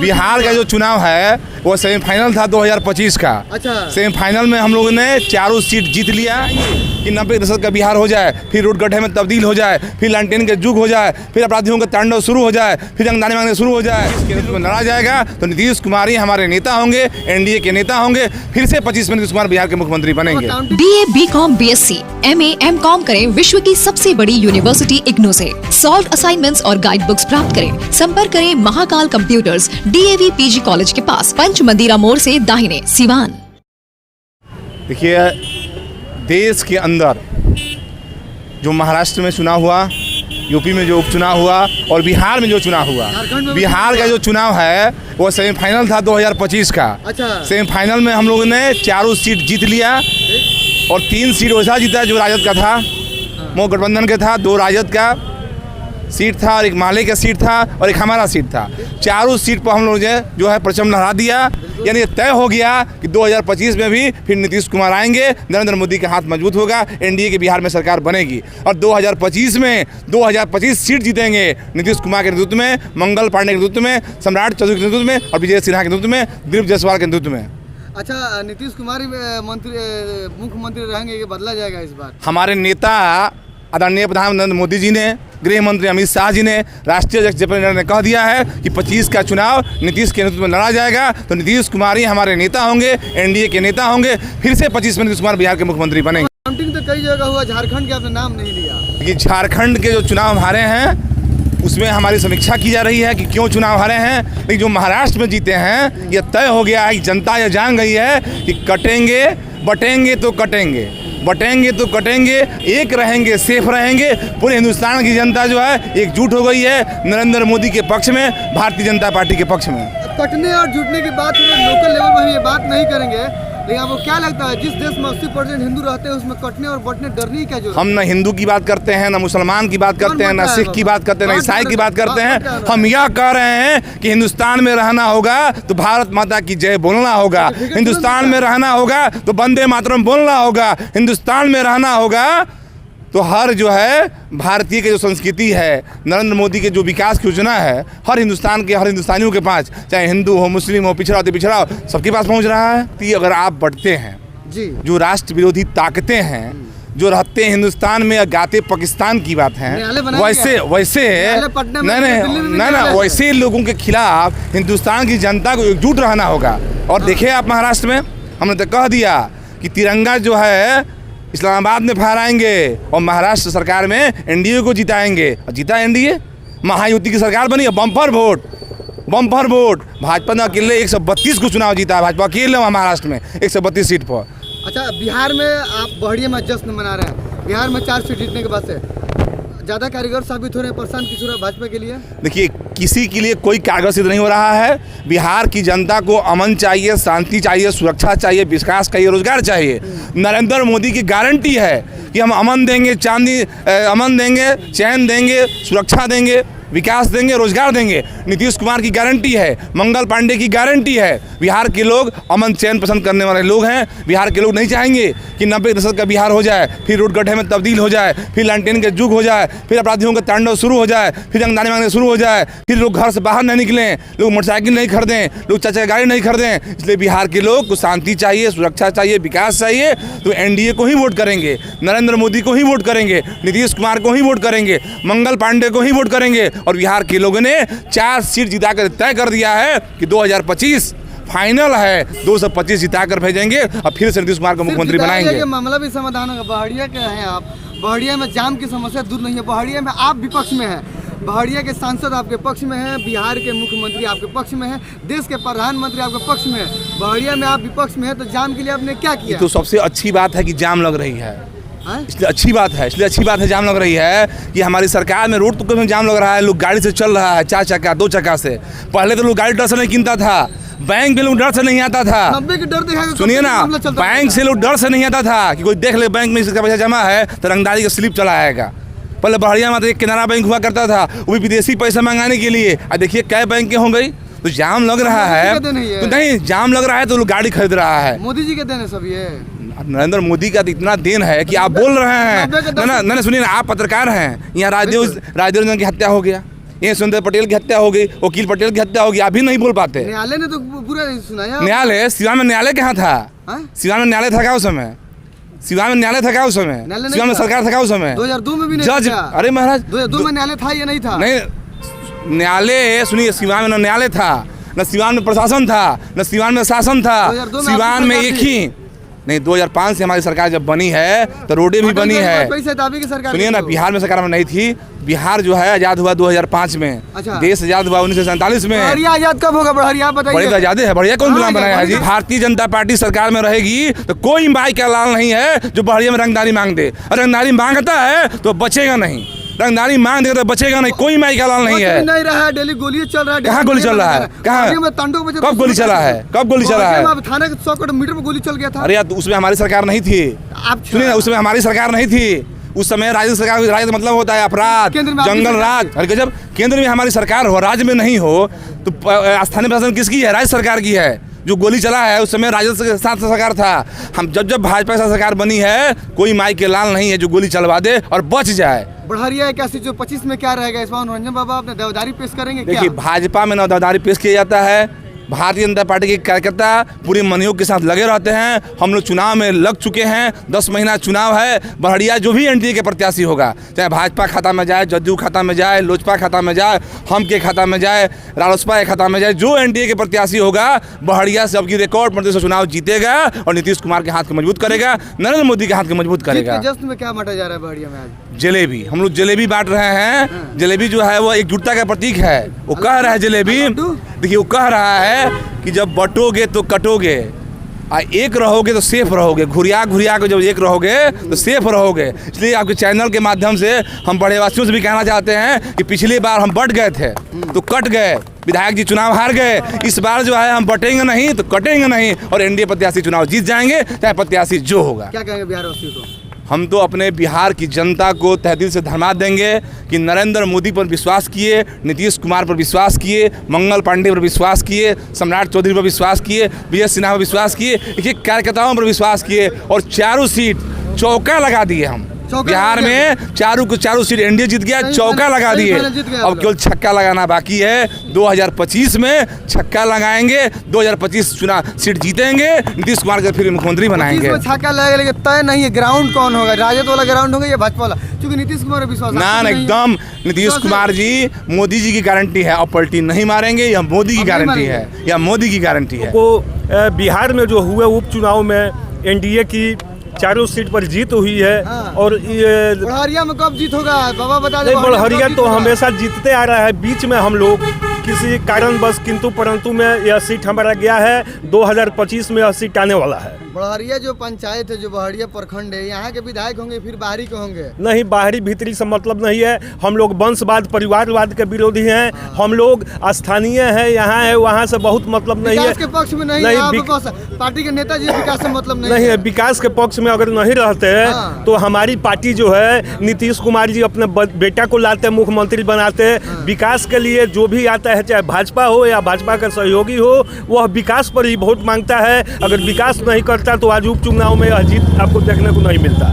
बिहार का जो चुनाव है वो सेमीफाइनल था 2025 का। अच्छा। सेमीफाइनल में हम लोगों ने चारों सीट जीत लिया कि 90% का बिहार हो जाए, फिर रोड गड्ढे में तब्दील हो जाए, फिर लालटेन के जुग हो जाए, फिर अपराधियों का तांडव शुरू हो जाए, फिर रंगदारी मांगने शुरू हो जाए। इसके नेतृत्व में लड़ा जाएगा तो नीतीश कुमार ही हमारे नेता होंगे, एनडीए के नेता होंगे। फिर से 25 में नीतीश कुमार बिहार के मुख्यमंत्री बनेंगे। BA, BCom, BSc, MA, MCom करें विश्व की सबसे बड़ी यूनिवर्सिटी इग्नू से। सॉल्व असाइनमेंट्स और गाइड बुक्स प्राप्त करें। संपर्क करें Mahakal computers, DAV PG college के पास, पंच मंदिरा मोड़ से दाहिने, सिवान। देखिए, देश के अंदर जो महाराष्ट्र में चुनाव हुआ, यूपी में जो उपचुनाव हुआ और बिहार में जो चुनाव हुआ, बिहार का जो चुनाव है वो सेमीफाइनल था 2025 का। अच्छा। सेमीफाइनल में हम लोगों ने चारों सीट जीत लिया और 3 सीट वैसा जीता जो राजद का था, वो गठबंधन के था, 2 राजद का सीट था और 1 माले का सीट था और 1 हमारा सीट था। चारों सीट पर हम लोगों ने जो है परचम लहरा दिया। यानी ये तय हो गया कि 2025 में भी फिर नीतीश कुमार आएंगे, नरेंद्र मोदी का हाथ मजबूत होगा, एनडीए के बिहार में सरकार बनेगी और 2025 सीट जीतेंगे नीतीश कुमार के नेतृत्व में, मंगल पांडे के नेतृत्व में, सम्राट चौधरी के नेतृत्व में और विजय सिन्हा के नेतृत्व में, दिलीप जायसवाल के नेतृत्व में। अच्छा, नीतीश कुमार ही मुख्यमंत्री रहेंगे, ये बदला जाएगा इस बार? हमारे नेता आदरणीय प्रधानमंत्री नरेंद्र मोदी जी ने, गृह मंत्री अमित शाह जी ने, राष्ट्रीय अध्यक्ष जेपी नड्डा ने कह दिया है कि 25 का चुनाव नीतीश के नेतृत्व में लड़ा जाएगा तो नीतीश कुमार ही हमारे नेता होंगे, एनडीए के नेता होंगे। फिर से 25 में नीतीश कुमार बिहार के मुख्यमंत्री बनेंगे। काउंटिंग तो कई जगह हुआ, झारखंड के आपने नाम नहीं लिया। कि झारखंड के जो चुनाव हारे हैं उसमें हमारी समीक्षा की जा रही है कि क्यों चुनाव हारे हैं, लेकिन जो महाराष्ट्र में जीते हैं ये तय हो गया है कि जनता ये जान गई है कि कटेंगे बटेंगे तो कटेंगे, बटेंगे तो कटेंगे, एक रहेंगे सेफ रहेंगे। पूरे हिंदुस्तान की जनता जो है एकजुट हो गई है नरेंद्र मोदी के पक्ष में, भारतीय जनता पार्टी के पक्ष में। कटने और जुटने की बात लोकल लेवल पर हम ये बात नहीं करेंगे, लेकिन आपको क्या लगता है जिस देश में 80% हिंदू रहते हैं उसमें कटने और बटने डरने की क्या जरूरत? हम न हिंदू की बात करते हैं, न मुसलमान की बात करते हैं, न सिख की बात करते हैं, न ईसाई की बात करते हैं। हम यह कह रहे हैं कि हिंदुस्तान में रहना होगा तो भारत माता की जय बोलना होगा, हिंदुस्तान में रहना होगा तो वंदे मातरम बोलना होगा, हिंदुस्तान में रहना होगा तो हर जो है भारतीय की जो संस्कृति है, नरेंद्र मोदी के जो विकास की योजना है, हर हिंदुस्तान के हर हिंदुस्तानियों के पास, चाहे हिंदू हो, मुस्लिम हो, पिछड़ा हो, पिछड़ा हो, सबके पास पहुंच रहा है। तो अगर आप बढ़ते हैं जी, जो राष्ट्र विरोधी ताकतें हैं जो रहते हैं हिंदुस्तान में या गाते पाकिस्तान की बात है, वैसे लोगों के खिलाफ हिंदुस्तान की जनता को एकजुट रहना होगा। और देखिए आप महाराष्ट्र में हमने तो कह दिया कि तिरंगा जो है इस्लामाबाद में फहराएंगे और महाराष्ट्र सरकार में एनडीए को जिताएंगे। और जीता एनडीए, महायुति की सरकार बनी है, बम्पर वोट। भाजपा ने अकेले 132 को चुनाव जीता है, भाजपा अकेले महाराष्ट्र में 132 सीट पर। अच्छा, बिहार में आप बहड़िया में जश्न मना रहे हैं, बिहार में 4 सीट जीतने के बाद से ज़्यादा कारगर साबित हो रहे हैं प्रशांत किशोर भाजपा के लिए? देखिए, किसी के लिए कोई कारगर सिद्ध नहीं हो रहा है। बिहार की जनता को अमन चाहिए, शांति चाहिए, सुरक्षा चाहिए, विकास चाहिए, रोजगार चाहिए। नरेंद्र मोदी की गारंटी है कि हम अमन देंगे, अमन देंगे, चैन देंगे, सुरक्षा देंगे, विकास देंगे, रोजगार देंगे। नीतीश कुमार की गारंटी है, मंगल पांडे की गारंटी है। बिहार के लोग अमन चैन पसंद करने वाले लोग हैं। बिहार के लोग नहीं चाहेंगे कि 90% का बिहार हो जाए, फिर रोड गड्ढे में तब्दील हो जाए, फिर लालटेन के जुग हो जाए, फिर अपराधियों का तांडव शुरू हो जाए, फिर रंगदारी मांगने शुरू हो जाए, फिर लोग घर से बाहर नहीं निकलें, लोग मोटरसाइकिल नहीं खरीदें, लोग चार चक्का गाड़ी नहीं खरीदें। इसलिए बिहार के लोग को शांति चाहिए, सुरक्षा चाहिए, विकास चाहिए, तो एनडीए को ही वोट करेंगे, नरेंद्र मोदी को ही वोट करेंगे, नीतीश कुमार को ही वोट करेंगे, मंगल पांडे को ही वोट करेंगे। और बिहार के लोगों ने 4 सीट जिताकर तय कर दिया है कि 2025 फाइनल है, 225 जिताकर भेजेंगे और फिर से नीतीश कुमार को मुख्यमंत्री बनाएंगे। मामला भी समाधान होगा। बहड़िया के हैं आप, बहड़िया में जाम की समस्या दूर नहीं है, बहड़िया में आप विपक्ष में हैं, बहड़िया के सांसद आपके पक्ष में हैं, बिहार के मुख्यमंत्री आपके पक्ष में हैं, देश के प्रधानमंत्री आपके पक्ष में हैं, बहड़िया में आप विपक्ष में हैं, तो जाम के लिए आपने क्या किया? तो सबसे अच्छी बात है कि जाम लग रही है, इसलिए अच्छी बात है जाम लग रही है कि हमारी सरकार में रोड तो में जाम लग रहा है, लोग गाड़ी से चल रहा है, 4 चक्का 2 चक्का से। पहले तो लोग गाड़ी डर से नहीं कीनता था, बैंक में लोग डर से नहीं आता था। 90 के डर सुनिए ना, बैंक से लोग डर से नहीं आता था कि कोई देख ले बैंक में इसका पैसा जमा है तो रंगदारी का स्लिप चला आएगा। पहले बहड़िया में तो एक किनारा बैंक हुआ करता था, वो भी विदेशी पैसा मंगाने के लिए। अब देखिए कै बैंक हो गई, तो जाम लग रहा है। तो नहीं, जाम लग रहा है तो लोग गाड़ी खरीद रहा है। मोदी जी के देन है सब ये, नरेंद्र मोदी का इतना देन है कि आप बोल रहे हैं। ना सुनिए ना, आप पत्रकार हैं, यहाँ राजदेव रंजन की हत्या हो गया, ये सुंदर पटेल की हत्या हो गई, वकील पटेल की हत्या हो गई, आप भी नहीं बोल पाते। न्यायालय ने तो पूरा सुनाया। न्यायालय सिवान में न्यायालय कहाँ था? सिवान में न्यायालय था क्या उस समय? सिवान में न्यायालय था क्या उस समय? सिवान में सरकार था क्या उस समय? 2002 में भी नहीं जज, था। अरे महाराज 2002 में न्यायालय था या नहीं था? नहीं, न्यायालय सुनिए, सिवान में न न्यायालय था, न सिवान में प्रशासन था, न सिवान में शासन था। 2002 में सिवान में आपकी एक ही नहीं, 2005 से हमारी सरकार जब बनी है तो रोडें भी बनी है। सुनिए ना, बिहार में सरकार में नहीं थी। बिहार जो है आजाद हुआ 2005 में। अच्छा। देश आजाद हुआ 1947 में। बढ़िया आजाद कब होगा? बढ़िया बताइए। बड़े तो आजादी है, बढ़िया कौन गुलाम बनाया है जी? बढ़िया। भारतीय जनता पार्टी सरकार में रहेगी तो कोई माई का लाल नहीं है जो बढ़िया में रंगदारी मांग दे। और रंगदारी मांगता है तो बचेगा नहीं, रंगदारी मांग देगा तो बचेगा नहीं, कोई माई का लाल नहीं है। नहीं रहा है, डेली गोली चल रहा है। कहाँ गोली चल रहा है? कहाँ? कब गोली चला है? कब गोली चला है? थाने के 100 किलोमीटर में गोली चल गया था। अरे यार, उसमें हमारी सरकार नहीं थी। आप सुनिए ना, उसमें हमारी सरकार नहीं थी। उस समय राज्य सरकार, राज्य मतलब होता है अपराध, केंद्र में आपकी जंगल सरकार राज। अरे जब केंद्र में हमारी सरकार हो, राज्य में नहीं हो, तो स्थानीय प्रशासन किसकी है? राज्य सरकार की है। जो गोली चला है उस समय राज्य के साथ सरकार था। हम जब भाजपा से सरकार बनी है, कोई माई के लाल नहीं है जो गोली चलवा दे और बच जाए। बढ़िया क्या 25 में क्या रहेगा? इस बार रंजन बाबा अपने देवदारी पेश करेंगे क्या? देखिए, भाजपा में देवदारी पेश किया जाता है। भारतीय जनता पार्टी के कार्यकर्ता पूरे मनोयोग के साथ लगे रहते हैं। हम लोग चुनाव में लग चुके हैं, 10 महीना चुनाव है। बढ़िया जो भी एनडीए के प्रत्याशी होगा, चाहे भाजपा खाता में जाए, जदयू खाता में जाए, लोजपा खाता में जाए, हम के खाता में जाए, रालोसपा के खाता में जाए, जो एनडीए के प्रत्याशी होगा बढ़िया से सबकी रिकॉर्ड पर चुनाव जीतेगा और नीतीश कुमार के हाथ को मजबूत करेगा, नरेंद्र मोदी के हाथ को मजबूत करेगा। जश्न में क्या बांटा जा रहा है बढ़िया में आज? जलेबी, हम लोग जलेबी बांट रहे हैं। जलेबी जो है वो एकजुटता का प्रतीक है। वो कह रहा है जलेबी, देखिए वो कह रहा है कि जब बटोगे तो कटोगे, एक रहोगे तो सेफ रहोगे। घुरिया को जब एक रहोगे तो सेफ रहोगे। इसलिए आपके चैनल के माध्यम से हम बड़े वासियों से भी कहना चाहते हैं कि पिछली बार हम बट गए थे तो कट गए, विधायक जी चुनाव हार गए। इस बार जो है हम बटेंगे नहीं तो कटेंगे नहीं और एनडीए प्रत्याशी चुनाव जीत जाएंगे, चाहे प्रत्याशी जो होगा। क्या कहेंगे बिहार वासियों को? हम तो अपने बिहार की जनता को तहे दिल से धन्यवाद देंगे कि नरेंद्र मोदी पर विश्वास किए, नीतीश कुमार पर विश्वास किए, मंगल पांडे पर विश्वास किए, सम्राट चौधरी पर विश्वास किए, विजय सिन्हा पर विश्वास किए, कार्यकर्ताओं पर विश्वास किए और चारों सीट चौका लगा दिए। हम बिहार में चारों सीट एनडीए जीत गया, चौका लगा दिए। अब केवल छक्का लगाना बाकी है। 2025 में छक्का लगाएंगे, 2025 चुनाव सीट जीतेंगे, नीतीश कुमार को फिर मुख्यमंत्री बनाएंगे। छक्का लगेगा लेकिन तय नहीं है ग्राउंड कौन होगा, राजद वाला ग्राउंड होगा या भाजपा वाला, क्योंकि नीतीश कुमार विश्वास ना एकदम नीतीश कुमार जी, मोदी जी की गारंटी है। अब पलटी नहीं मारेंगे, यह मोदी की गारंटी है, यह मोदी की गारंटी है। बिहार में जो हुए उपचुनाव में एनडीए की चारों सीट पर जीत हुई है। और ये बढ़िया में कब जीत होगा बाबा बता दे? बढ़िया तो हमेशा जीतते आ रहा है। बीच में हम लोग किसी कारणवश किंतु परंतु में यह सीट हमारा गया है। 2025 में यह सीट आने वाला है। बढ़िया जो पंचायत है, जो बढ़िया प्रखंड है, यहाँ के विधायक होंगे फिर बाहरी के होंगे? नहीं, बाहरी भीतरी से मतलब नहीं है। हम लोग वंशवाद परिवारवाद के विरोधी हैं। हम लोग स्थानीय हैं, यहाँ है वहाँ से बहुत मतलब नहीं है। विकास के पक्ष में नहीं है, पार्टी के नेता जी विकास से मतलब नहीं है। विकास के पक्ष में अगर नहीं रहते तो हमारी पार्टी जो है, नीतीश कुमार जी अपने बेटा को लाते, मुख्यमंत्री बनाते। विकास के लिए जो भी आता है, चाहे भाजपा हो या भाजपा का सहयोगी हो, वह विकास पर ही वोट मांगता है। अगर विकास नहीं करता तो आज उपचुनाव में यह जीत आपको देखने को नहीं मिलता।